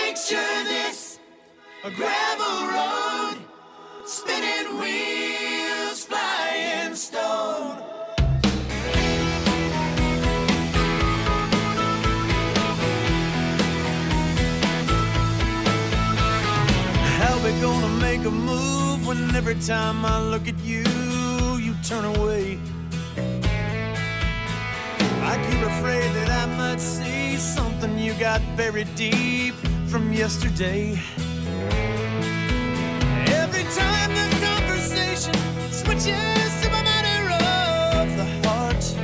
Picture this, a gravel road, spinning wheels, flying stone. How we gonna make a move when every time I look at you, you turn away? I keep afraid that I might see something you got buried deep from yesterday. Every time the conversation switches to my matter of the heart,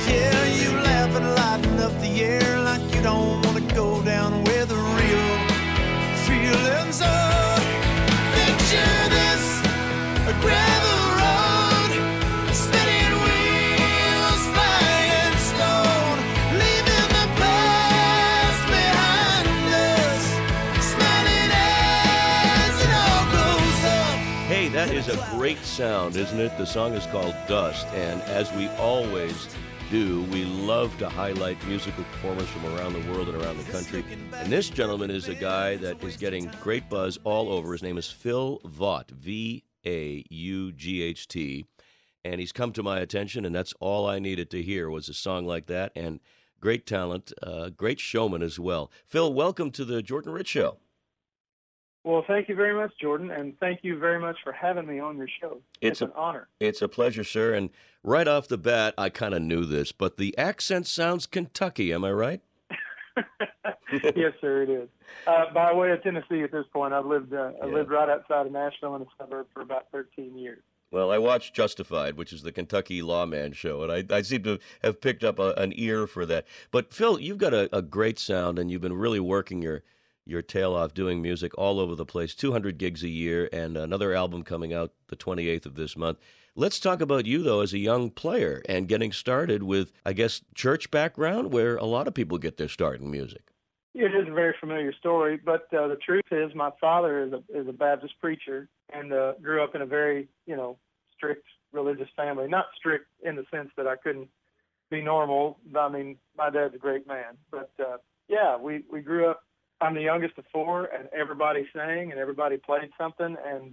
yeah, you laugh and lighten up the air like you don't want to go down where the real feelings are. Picture this, a gravel road, spinning wheels, flying stone, leaving the past behind us, smiling as it all goes up. Hey, that is a great sound, isn't it? The song is called Dust, and as we always do, we love to highlight musical performers from around the world and around the country. And this gentleman is a guy that is getting great buzz all over. His name is Phil Vaught, V-A-U-G-H-T. And he's come to my attention, and that's all I needed to hear was a song like that. And great talent, great showman as well. Phil, welcome to the Jordan Rich Show. Well, thank you very much, Jordan, and thank you very much for having me on your show. It's an honor. It's a pleasure, sir. And right off the bat, I kind of knew this, but the accent sounds Kentucky. Am I right? Yes, sir, it is. By way of Tennessee at this point, I've lived right outside of Nashville in a suburb for about 13 years. Well, I watched Justified, which is the Kentucky lawman show, and I seem to have picked up an ear for that. But, Phil, you've got a great sound, and you've been really working your tail off doing music all over the place, 200 gigs a year, and another album coming out the 28th of this month. Let's talk about you, though, as a young player and getting started with, I guess, church background, where a lot of people get their start in music. It is a very familiar story, but the truth is my father is a Baptist preacher and grew up in a very, strict religious family. Not strict in the sense that I couldn't be normal. I mean, my dad's a great man. But, we grew up. I'm the youngest of four, and everybody sang and everybody played something. And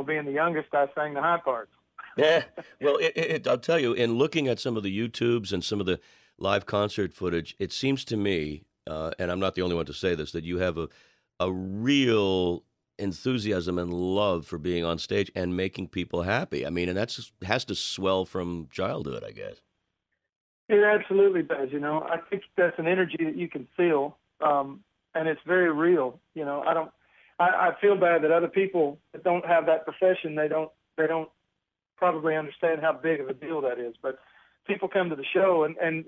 being the youngest, I sang the high parts. Yeah, well, I'll tell you, in looking at some of the YouTubes and some of the live concert footage, it seems to me, and I'm not the only one to say this, that you have a real enthusiasm and love for being on stage and making people happy. I mean, and that has to swell from childhood, I guess. It absolutely does. I think that's an energy that you can feel. And it's very real. I feel bad that other people that don't have that profession, they don't probably understand how big of a deal that is. But people come to the show and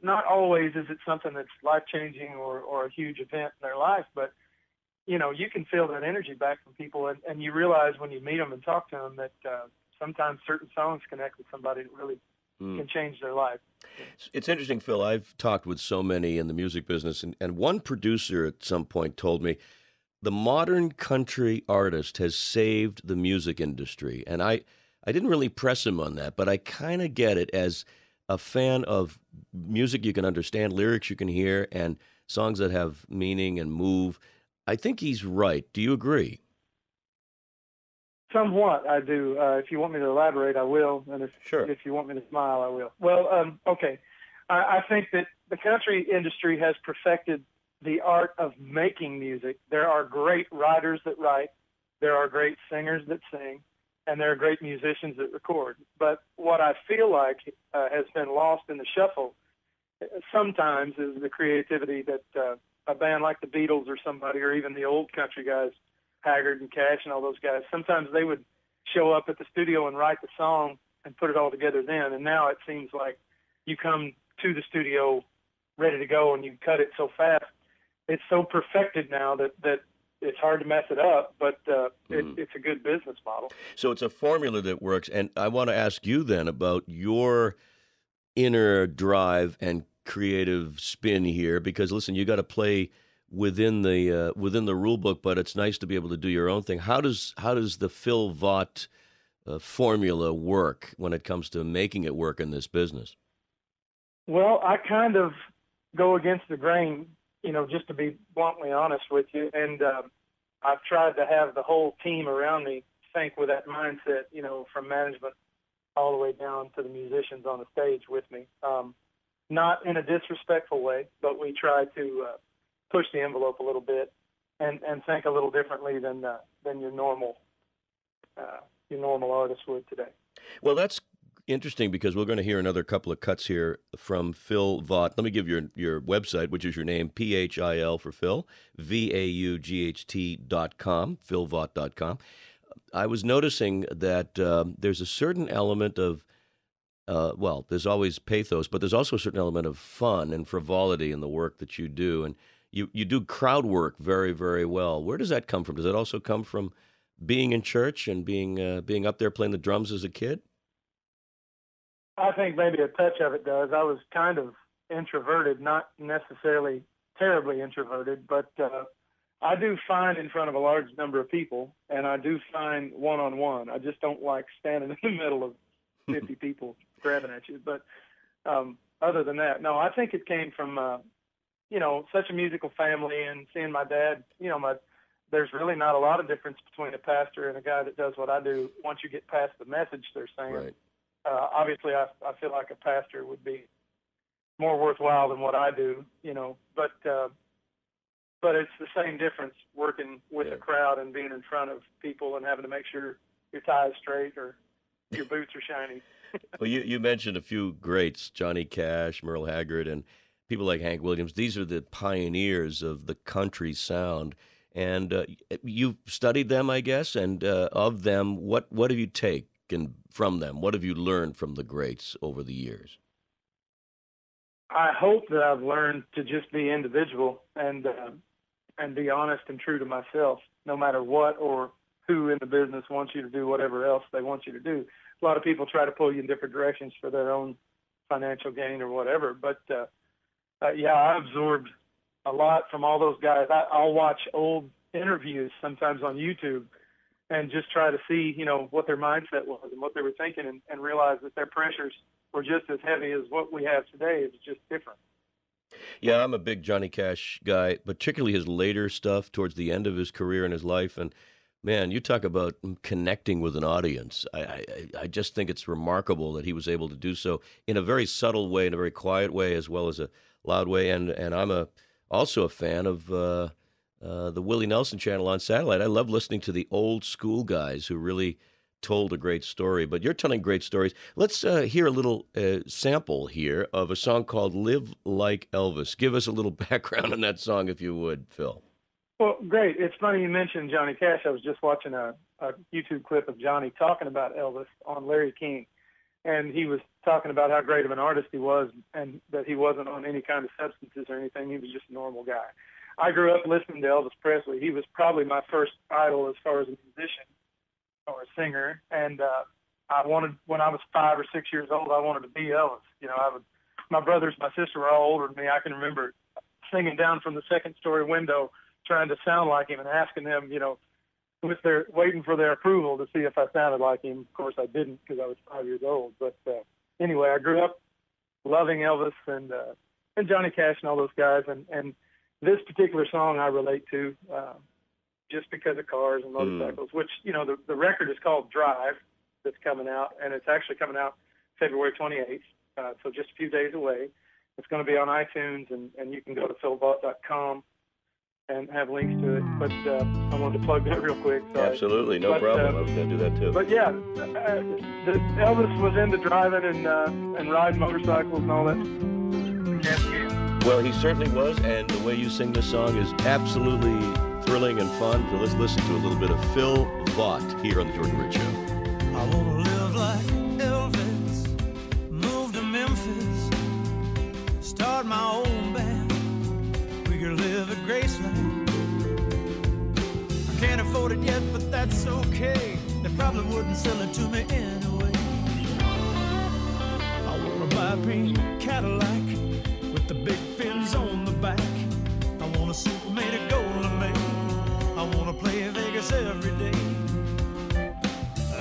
not always is it something that's life-changing or a huge event in their life, but, you can feel that energy back from people and you realize when you meet them and talk to them that sometimes certain songs connect with somebody that really can change their life. It's interesting, Phil. I've talked with so many in the music business, and one producer at some point told me the modern country artist has saved the music industry. And I didn't really press him on that, but I kind of get it as a fan of music you can understand, lyrics you can hear, and songs that have meaning and move. I think he's right. Do you agree? Somewhat, I do. If you want me to elaborate, I will. And if you want me to smile, I will. Well, okay. I think that the country industry has perfected the art of making music. There are great writers that write. There are great singers that sing. And there are great musicians that record. But what I feel like has been lost in the shuffle sometimes is the creativity that a band like the Beatles or somebody, or even the old country guys, Haggard and Cash and all those guys, sometimes they would show up at the studio and write the song and put it all together then. And now it seems like you come to the studio ready to go and you cut it so fast. It's so perfected now that it's hard to mess it up, but it's a good business model. So it's a formula that works. And I want to ask you then about your inner drive and creative spin here, because listen, you got to play within the rule book, but it's nice to be able to do your own thing. How does the Phil Vaught formula work when it comes to making it work in this business? Well, I kind of go against the grain, just to be bluntly honest with you. And I've tried to have the whole team around me think with that mindset, from management all the way down to the musicians on the stage with me. Not in a disrespectful way, but we try to push the envelope a little bit and think a little differently than your normal artist would today. Well, that's interesting because we're going to hear another couple of cuts here from Phil Vaught. Let me give your website, which is your name, PHIL for Phil, VAUGHT.com, philvaught.com. I was noticing that there's a certain element of there's always pathos, but there's also a certain element of fun and frivolity in the work that you do. And you do crowd work very, very well. Where does that come from? Does it also come from being in church and being up there playing the drums as a kid? I think maybe a touch of it does. I was kind of introverted, not necessarily terribly introverted, but I do fine in front of a large number of people, and I do fine one-on-one. I just don't like standing in the middle of 50 people grabbing at you. But other than that, no, I think it came from, such a musical family and seeing my dad, there's really not a lot of difference between a pastor and a guy that does what I do once you get past the message they're saying. Right. Obviously, I feel like a pastor would be more worthwhile than what I do, but it's the same difference working with a crowd and being in front of people and having to make sure your tie is straight or your boots are shiny. Well, you mentioned a few greats, Johnny Cash, Merle Haggard, and people like Hank Williams. These are the pioneers of the country sound. And you've studied them, I guess, and of them, what have you taken from them? What have you learned from the greats over the years? I hope that I've learned to just be individual and be honest and true to myself, no matter what or who in the business wants you to do whatever else they want you to do. A lot of people try to pull you in different directions for their own financial gain or whatever. But, I absorbed a lot from all those guys. I'll watch old interviews sometimes on YouTube and just try to see, what their mindset was and what they were thinking and realize that their pressures were just as heavy as what we have today. It's just different. Yeah, I'm a big Johnny Cash guy, particularly his later stuff towards the end of his career and his life. And man, you talk about connecting with an audience. I just think it's remarkable that he was able to do so in a very subtle way, in a very quiet way, as well as a loud way. And I'm also a fan of the Willie Nelson channel on satellite. I love listening to the old school guys who really told a great story. But you're telling great stories. Let's hear a little sample here of a song called Live Like Elvis. Give us a little background on that song, if you would, Phil. Well, great. It's funny you mentioned Johnny Cash. I was just watching a YouTube clip of Johnny talking about Elvis on Larry King. And he was talking about how great of an artist he was and that he wasn't on any kind of substances or anything. He was just a normal guy. I grew up listening to Elvis Presley. He was probably my first idol as far as a musician or a singer. And when I was 5 or 6 years old, I wanted to be Elvis. My brothers, my sister were all older than me. I can remember singing down from the second-story window trying to sound like him and asking them, waiting for their approval to see if I sounded like him. Of course, I didn't because I was 5 years old. But anyway, I grew up loving Elvis and Johnny Cash and all those guys. And this particular song I relate to just because of cars and motorcycles, which, the record is called Drive that's coming out, and it's actually coming out February 28th, so just a few days away. It's going to be on iTunes, and you can go to philvaught.com and have links to it. But I wanted to plug that real quick. Sorry. Absolutely, no problem. I was going to do that too. But yeah, Elvis was into driving and riding motorcycles and all that. Well, he certainly was, and the way you sing this song is absolutely thrilling and fun. So let's listen to a little bit of Phil Vaught here on the Jordan Rich Show. I want to live like Elvis, move to Memphis, start my own band. We could live at Graceland. I can't afford it yet, but that's okay. They probably wouldn't sell it to me anyway. I want to buy a pink Cadillac with the big fins on the back. I want a suit made of gold and mail. I want to play Vegas every day.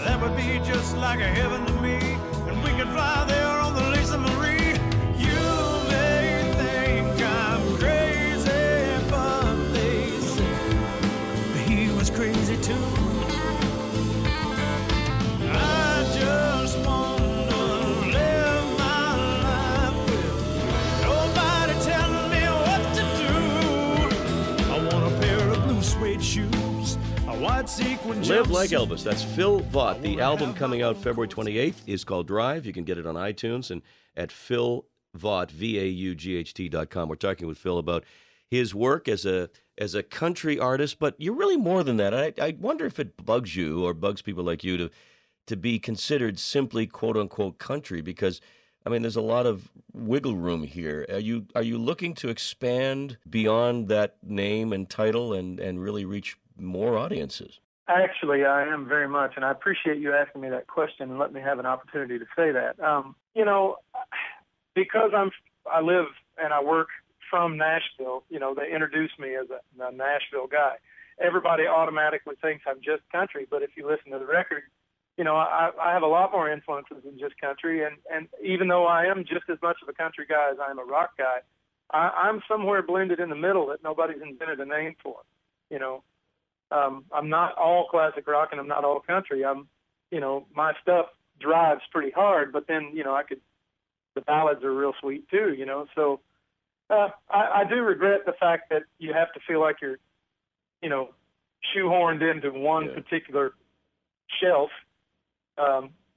That would be just like a heaven to me, and we could fly there on the Lisa Marie. You may think Live Like Elvis. That's Phil Vaught. The album coming out February 28th is called Drive. You can get it on iTunes and at Phil Vaught, VAUGHT.com. We're talking with Phil about his work as a country artist, but you're really more than that. I wonder if it bugs you or bugs people like you to be considered simply quote unquote country, because I mean there's a lot of wiggle room here. Are you looking to expand beyond that name and title and really reach more audiences? Actually, I am very much, and I appreciate you asking me that question and letting me have an opportunity to say that. You know, because I live and I work from Nashville, you know, they introduce me as a Nashville guy. Everybody automatically thinks I'm just country, but if you listen to the record, you know, I have a lot more influences than just country, and even though I am just as much of a country guy as I am a rock guy, I'm somewhere blended in the middle that nobody's invented a name for, you know. I'm not all classic rock and I'm not all country. You know, my stuff drives pretty hard, but then, you know, the ballads are real sweet too, you know. So I do regret the fact that you have to feel like you're, you know, shoehorned into one particular shelf,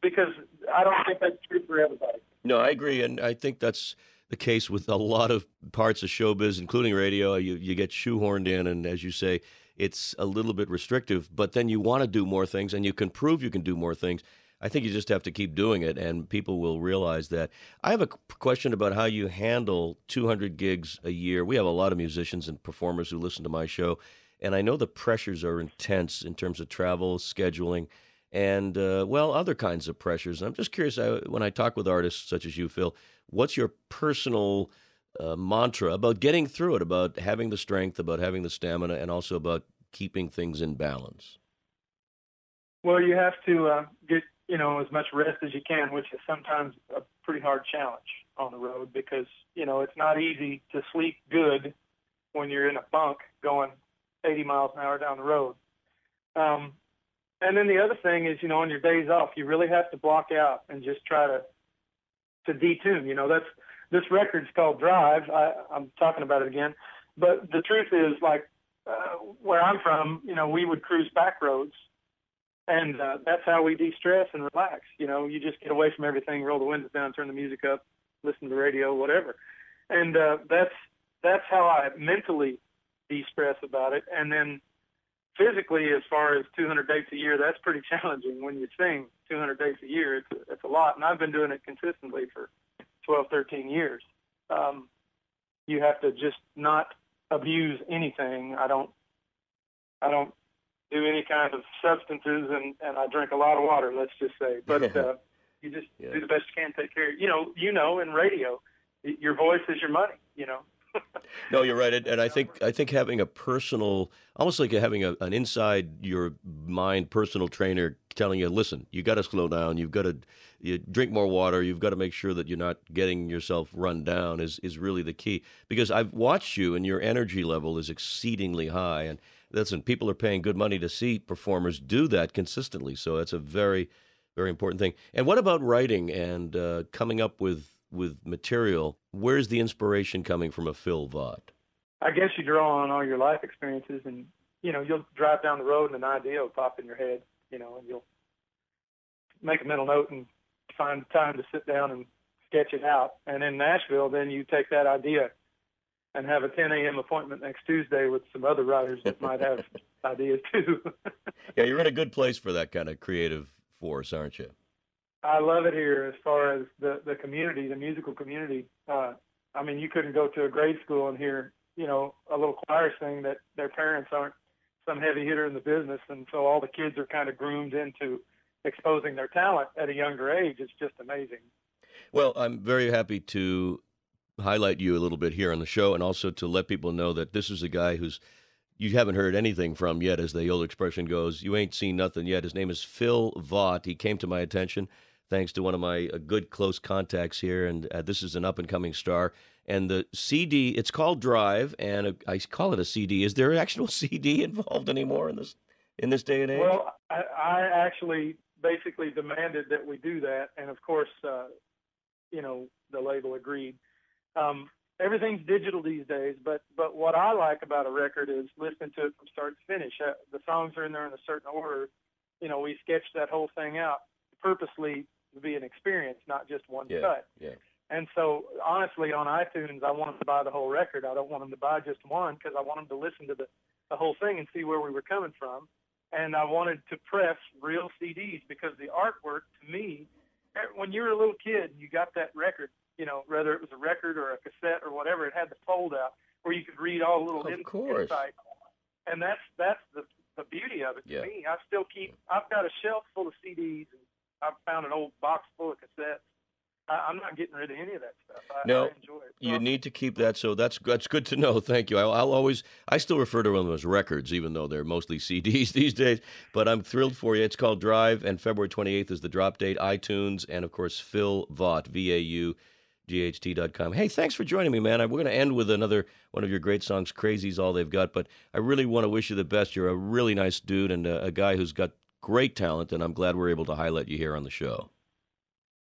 because I don't think that's true for everybody. No, I agree, and I think that's the case with a lot of parts of showbiz, including radio. You get shoehorned in, and as you say, it's a little bit restrictive, but then you want to do more things, and you can prove you can do more things. I think you just have to keep doing it, and people will realize that. I have a question about how you handle 200 gigs a year. We have a lot of musicians and performers who listen to my show, and I know the pressures are intense in terms of travel, scheduling, and, other kinds of pressures. I'm just curious, when I talk with artists such as you, Phil, what's your personal mantra about getting through it, about having the strength, about having the stamina, and also about keeping things in balance? Well, you have to get, you know, as much rest as you can, which is sometimes a pretty hard challenge on the road because, you know, it's not easy to sleep good when you're in a bunk going 80 miles an hour down the road. And then the other thing is, you know, on your days off, you really have to block out and just try to detune. You know, this record's called Drive. I'm talking about it again. But the truth is, like, where I'm from, you know, we would cruise back roads. And that's how we de-stress and relax. You know, you just get away from everything, roll the windows down, turn the music up, listen to the radio, whatever. And that's how I mentally de-stress about it. And then physically, as far as 200 dates a year, that's pretty challenging. When you sing 200 dates a year, it's a lot. And I've been doing it consistently for 12, 13 years. You have to just not abuse anything. I don't do any kind of substances, and I drink a lot of water, let's just say. But you just do the best you can, take care. You know, in radio, your voice is your money, you know. No, you're right, and I think having a personal, almost like having an inside your mind personal trainer telling you, listen, you got to slow down, you drink more water, you've got to make sure that you're not getting yourself run down is really the key. Because I've watched you, and your energy level is exceedingly high, and listen, people are paying good money to see performers do that consistently, so that's a very, very important thing. And what about writing and coming up with material? Where's the inspiration coming from a Phil Vaught? I guess you draw on all your life experiences, and, you know, you'll drive down the road and an idea will pop in your head, you know, and you'll make a mental note and find time to sit down and sketch it out. And in Nashville, then you take that idea and have a 10 a.m. appointment next Tuesday with some other writers that might have ideas too. Yeah, you're in a good place for that kind of creative force, aren't you? I love it here as far as the community, the musical community. I mean, you couldn't go to a grade school and hear, you know, a little choir sing that their parents aren't some heavy hitter in the business, and so all the kids are kind of groomed into exposing their talent at a younger age. It's just amazing. Well, I'm very happy to highlight you a little bit here on the show, and also to let people know that this is a guy who's you haven't heard anything from yet, as the old expression goes. You ain't seen nothing yet. His name is Phil Vaught. He came to my attention thanks to one of my good close contacts here, and this is an up-and-coming star. And the CD, it's called Drive, and I call it a CD. Is there an actual CD involved anymore in this day and age? Well, I actually basically demanded that we do that, and of course, you know, the label agreed. everything's digital these days, but what I like about a record is listening to it from start to finish. The songs are in there in a certain order. You know, we sketched that whole thing out purposely to be an experience, not just one cut. Yeah. And so, honestly, on iTunes, I want them to buy the whole record. I don't want them to buy just one because I want them to listen to the whole thing and see where we were coming from. And I wanted to press real CDs because the artwork, to me, when you were a little kid and you got that record, you know, whether it was a record or a cassette or whatever, it had the fold out where you could read all the little insight. And that's the beauty of it to me. I've got a shelf full of CDs, and I've found an old box full of cassettes. I'm not getting rid of any of that stuff. I enjoy it. You need to keep that, so that's good to know. Thank you. I still refer to them as records, even though they're mostly CDs these days. But I'm thrilled for you. It's called Drive, and February 28th is the drop date. iTunes, and of course Phil Vaught, VAUGHT.com. Hey, thanks for joining me, man. We're going to end with another one of your great songs, Crazy's All They've Got. But I really want to wish you the best. You're a really nice dude and a guy who's got great talent, and I'm glad we're able to highlight you here on the show.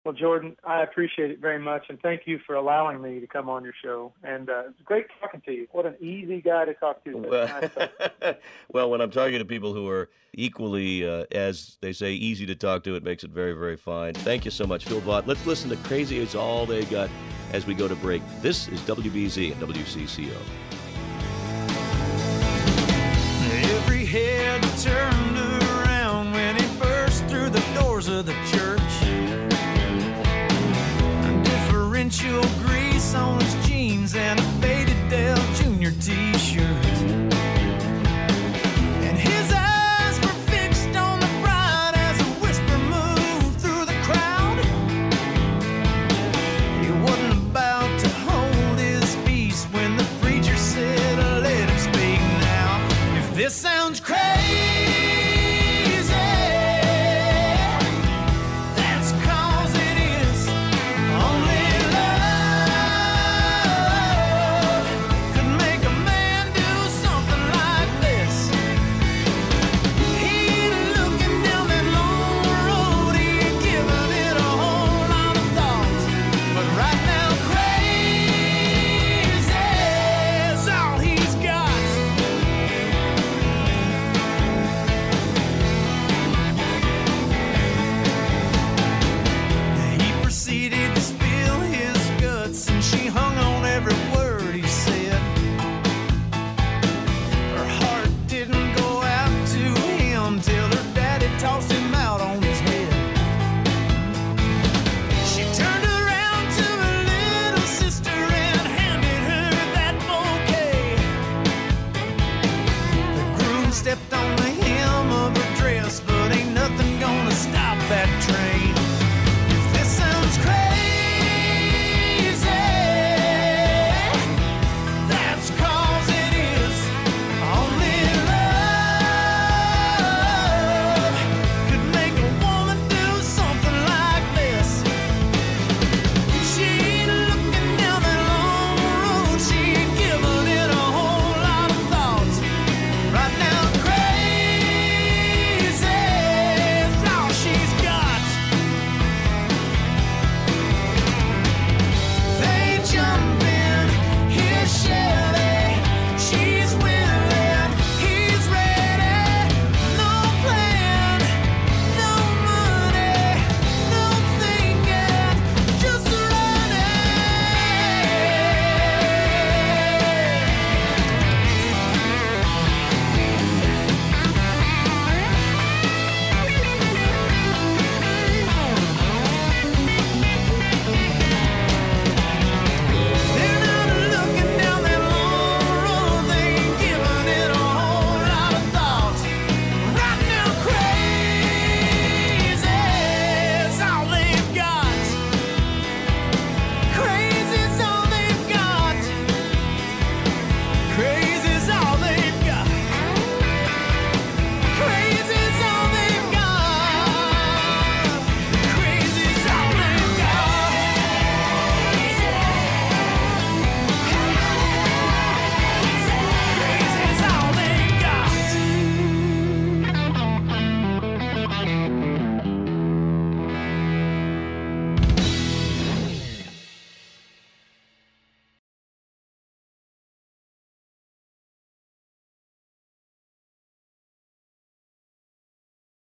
Well, Jordan, I appreciate it very much, and thank you for allowing me to come on your show. And it's great talking to you. What an easy guy to talk to. Well, when I'm talking to people who are equally, as they say, easy to talk to, it makes it very, very fine. Thank you so much, Phil Vaught. Let's listen to Crazy Is All They Got as we go to break. This is WBZ and WCCO. Every head turned around when he burst through the doors of the church. Differential grease on